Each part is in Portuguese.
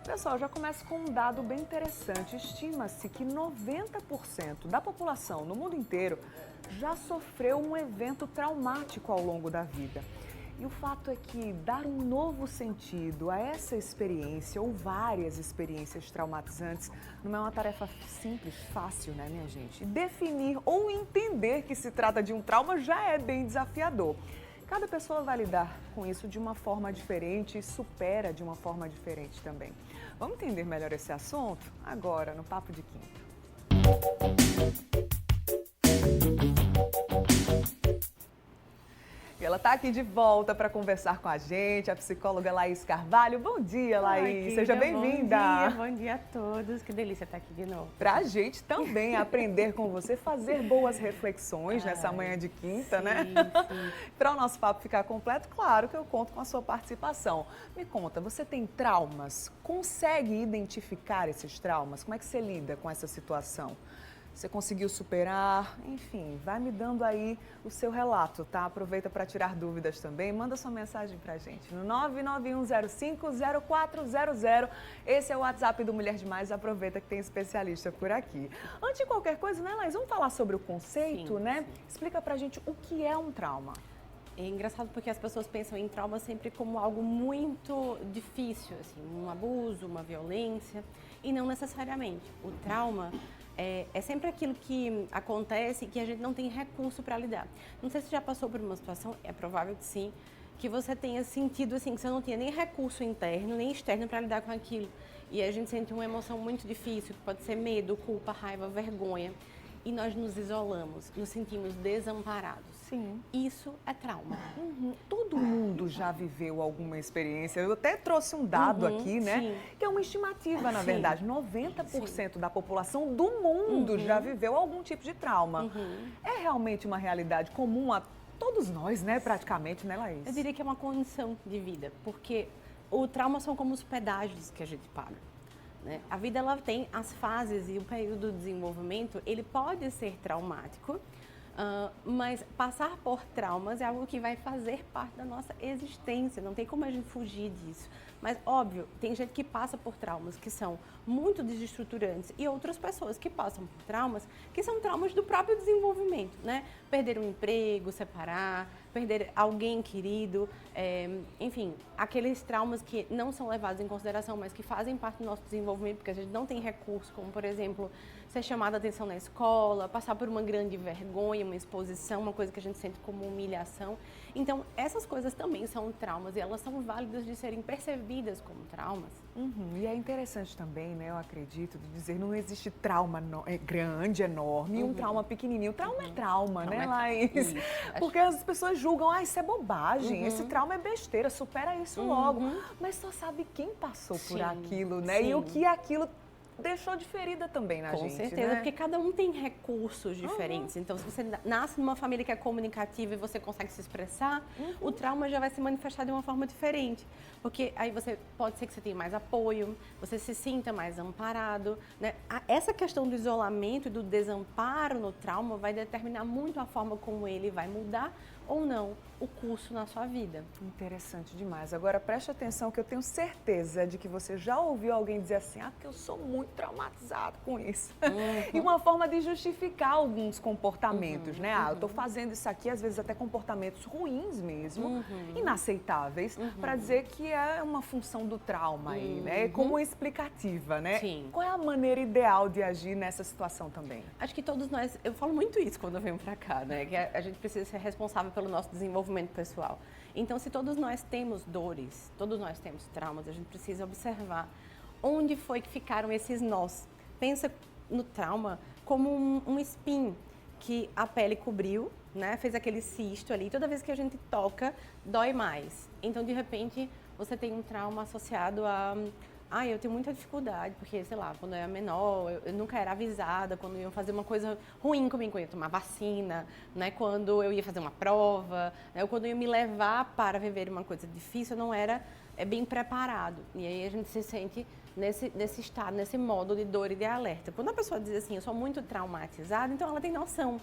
Pessoal, já começa com um dado bem interessante. Estima-se que 90% da população no mundo inteiro já sofreu um evento traumático ao longo da vida. E o fato é que dar um novo sentido a essa experiência ou várias experiências traumatizantes não é uma tarefa simples, fácil, né, minha gente? Definir ou entender que se trata de um trauma já é bem desafiador. Cada pessoa vai lidar com isso de uma forma diferente e supera de uma forma diferente também. Vamos entender melhor esse assunto agora no Papo de Quinta. E ela está aqui de volta para conversar com a gente, a psicóloga Laís Carvalho. Bom dia, Laís. Seja bem-vinda. Bom dia a todos. Que delícia estar aqui de novo. Para a gente também aprender com você, fazer boas reflexões nessa manhã de quinta, né? Sim. Para o nosso papo ficar completo, claro que eu conto com a sua participação. Me conta, você tem traumas? Consegue identificar esses traumas? Como é que você lida com essa situação? Você conseguiu superar? Enfim, vai me dando aí o seu relato, tá? Aproveita para tirar dúvidas também. Manda sua mensagem pra gente no 991050400. Esse é o WhatsApp do Mulher Demais. Aproveita que tem especialista por aqui. Antes de qualquer coisa, né, Laís? Vamos falar sobre o conceito, né? Explica pra gente o que é um trauma. É engraçado porque as pessoas pensam em trauma sempre como algo muito difícil, assim, um abuso, uma violência, e não necessariamente. O trauma é sempre aquilo que acontece e que a gente não tem recurso para lidar. Não sei se você já passou por uma situação, é provável que sim, que você tenha sentido assim, que você não tinha nem recurso interno, nem externo para lidar com aquilo. E a gente sente uma emoção muito difícil, que pode ser medo, culpa, raiva, vergonha. E nós nos isolamos, nos sentimos desamparados. Sim. Isso é trauma. Todo mundo já viveu alguma experiência. Eu até trouxe um dado aqui, né? Sim. Que é uma estimativa, na verdade. 90% da população do mundo já viveu algum tipo de trauma. É realmente uma realidade comum a todos nós, né? Praticamente, né, Laís? Eu diria que é uma condição de vida, porque o trauma são como os pedágios que a gente paga. Né? A vida ela tem as fases e o período de desenvolvimento, ele pode ser traumático, mas passar por traumas é algo que vai fazer parte da nossa existência, não tem como a gente fugir disso. Mas, óbvio, tem gente que passa por traumas que são muito desestruturantes e outras pessoas que passam por traumas que são traumas do próprio desenvolvimento, né? Perder um emprego, separar, perder alguém querido, enfim, aqueles traumas que não são levados em consideração, mas que fazem parte do nosso desenvolvimento, porque a gente não tem recurso, como, por exemplo, ser chamada a atenção na escola, passar por uma grande vergonha, uma exposição, uma coisa que a gente sente como humilhação. Então, essas coisas também são traumas e elas são válidas de serem percebidas como traumas. E é interessante também, né, eu acredito, de dizer não existe trauma grande, enorme e um trauma pequenininho. Trauma é trauma, né, Laís? Isso. Porque as pessoas julgam, isso é bobagem, esse trauma é besteira, supera isso logo. Mas só sabe quem passou por aquilo, né? E o que aquilo deixou de ferida também na gente, Com certeza, né? porque cada um tem recursos diferentes. Então, se você nasce numa família que é comunicativa e você consegue se expressar, o trauma já vai se manifestar de uma forma diferente. Porque aí pode ser que você tenha mais apoio, você se sinta mais amparado, né? Essa questão do isolamento e do desamparo no trauma vai determinar muito a forma como ele vai mudar ou não o curso na sua vida. Interessante demais. Agora preste atenção que eu tenho certeza de que você já ouviu alguém dizer assim, porque eu sou muito traumatizado com isso. E uma forma de justificar alguns comportamentos, né? Eu tô fazendo isso aqui, às vezes até comportamentos ruins mesmo, inaceitáveis, para dizer que é uma função do trauma aí, né? Como uma explicativa, né? Sim. Qual é a maneira ideal de agir nessa situação também? Acho que todos nós, eu falo muito isso quando eu venho pra cá, né? Que a gente precisa ser responsável pelo nosso desenvolvimento pessoal. Então, se todos nós temos dores, todos nós temos traumas, a gente precisa observar onde foi que ficaram esses nós. Pensa no trauma como um espinho que a pele cobriu, né? Fez aquele cisto ali. Toda vez que a gente toca, dói mais. Então, de repente, você tem um trauma associado a... eu tenho muita dificuldade, porque, sei lá, quando eu era menor, eu nunca era avisada quando iam fazer uma coisa ruim comigo, quando eu ia tomar vacina, né? Quando eu ia fazer uma prova, né? Ou quando eu ia me levar para viver uma coisa difícil, eu não era bem preparado. E aí a gente se sente nesse estado, nesse modo de dor e de alerta. Quando a pessoa diz assim, eu sou muito traumatizada, então ela tem noção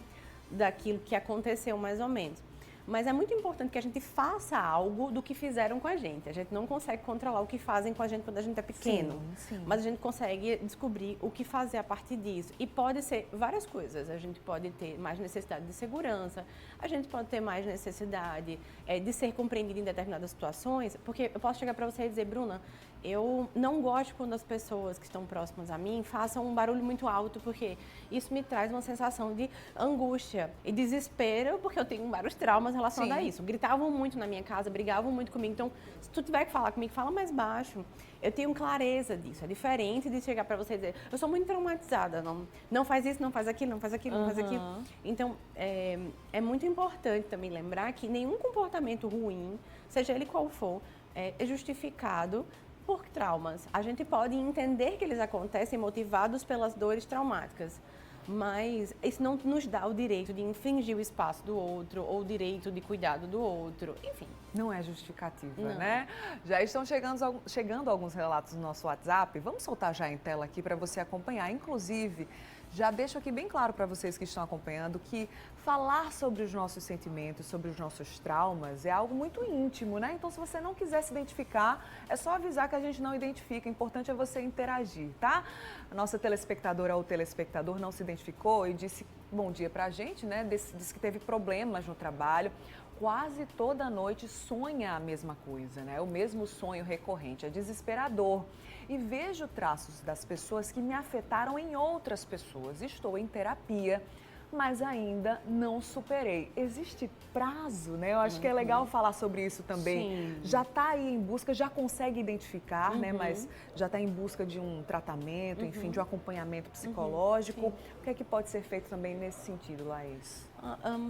daquilo que aconteceu mais ou menos. Mas é muito importante que a gente faça algo do que fizeram com a gente. A gente não consegue controlar o que fazem com a gente quando a gente é pequeno. Sim. Mas a gente consegue descobrir o que fazer a partir disso. E pode ser várias coisas. A gente pode ter mais necessidade de segurança, a gente pode ter mais necessidade de ser compreendido em determinadas situações. Porque eu posso chegar para você e dizer, Bruna, eu não gosto quando as pessoas que estão próximas a mim façam um barulho muito alto, porque isso me traz uma sensação de angústia e desespero, porque eu tenho vários traumas relacionados a isso. Gritavam muito na minha casa, brigavam muito comigo. Então, se tu tiver que falar comigo, fala mais baixo. Eu tenho clareza disso. É diferente de chegar para você e dizer, eu sou muito traumatizada, não faz isso, não faz aquilo, não faz aquilo, não faz aquilo. Então, é muito importante também lembrar que nenhum comportamento ruim, seja ele qual for, é justificado por traumas. A gente pode entender que eles acontecem motivados pelas dores traumáticas, mas isso não nos dá o direito de infringir o espaço do outro ou o direito de cuidado do outro, enfim. Não é justificativa, Não. né? Já estão chegando alguns relatos no nosso WhatsApp. Vamos soltar já em tela aqui para você acompanhar. Inclusive, já deixo aqui bem claro para vocês que estão acompanhando que falar sobre os nossos sentimentos, sobre os nossos traumas é algo muito íntimo, né? Então, se você não quiser se identificar, é só avisar que a gente não identifica. O importante é você interagir, tá? A nossa telespectadora ou telespectador não se identificou e disse bom dia pra gente, né? Disse que teve problemas no trabalho. Quase toda noite sonha a mesma coisa, né? O mesmo sonho recorrente, é desesperador. E vejo traços das pessoas que me afetaram em outras pessoas. Estou em terapia, mas ainda não superei. Existe prazo, né? Eu acho que é legal falar sobre isso também. Sim. Já está aí em busca, já consegue identificar, né? Mas já está em busca de um tratamento, enfim, de um acompanhamento psicológico. O que é que pode ser feito também nesse sentido, Laís?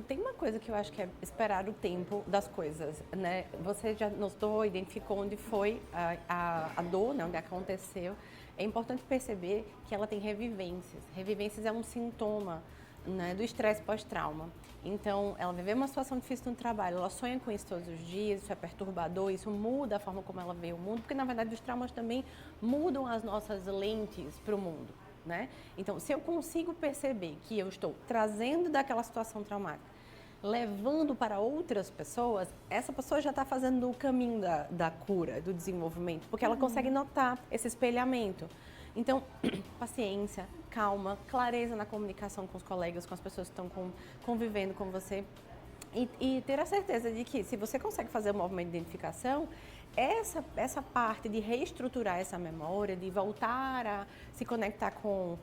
Tem uma coisa que eu acho que é esperar o tempo das coisas, né? Você já notou, identificou onde foi a dor, né? Onde aconteceu. É importante perceber que ela tem revivências. Revivências é um sintoma, né, do estresse pós-trauma. Então, ela viveu uma situação difícil no trabalho, ela sonha com isso todos os dias, isso é perturbador, isso muda a forma como ela vê o mundo, porque, na verdade, os traumas também mudam as nossas lentes para o mundo, né? Então, se eu consigo perceber que eu estou trazendo daquela situação traumática, levando para outras pessoas, essa pessoa já está fazendo o caminho da cura, do desenvolvimento, porque ela consegue notar esse espelhamento. Então, paciência, calma, clareza na comunicação com os colegas, com as pessoas que estão convivendo com você. E ter a certeza de que, se você consegue fazer o movimento de identificação, essa parte de reestruturar essa memória, de voltar a se conectar com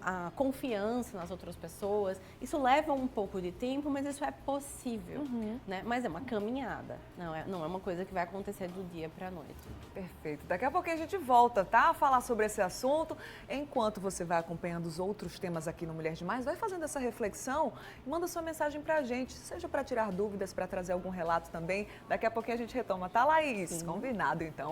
a confiança nas outras pessoas, isso leva um pouco de tempo, mas isso é possível, né? Mas é uma caminhada, não é uma coisa que vai acontecer do dia para a noite. Perfeito. Daqui a pouquinho a gente volta, tá? A falar sobre esse assunto. Enquanto você vai acompanhando os outros temas aqui no Mulher Demais, vai fazendo essa reflexão e manda sua mensagem pra gente, seja para tirar dúvidas, para trazer algum relato também. Daqui a pouquinho a gente retoma, tá, Laís? Sim. Combinado, então.